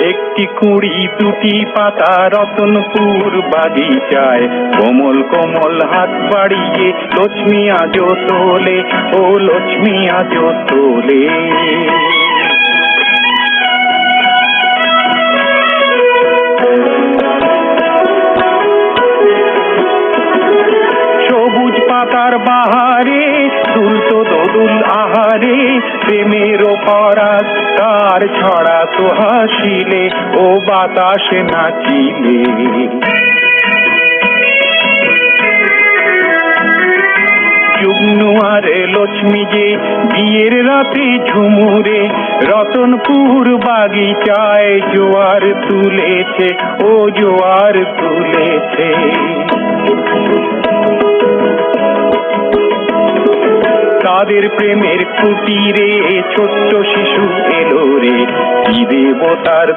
একটি কুড়ি দুটি পাতা রতনপুর বাগিচায়, কোমল কোমল হাত বাড়িয়ে লক্ষ্মী আজো তোলে, ও লক্ষ্মী আজো তোলে। সবুজ পাতার বাহারে দুলতো দোদুল আহারে, প্রেমের পরাগ তার ছড়া তো হাসিলে, ও বাতাসে নাচিলে। যুগ্নুয়ারে লক্ষ্মী যে বিয়ের রাতে ঝুমুরে, রতনপুর বাগিচায় জোয়ার তুলেছে, ও জোয়ার তুলেছে। তাদের প্রেমের কুটিরে ছোট্ট শিশু এলো রে, কি দেবতার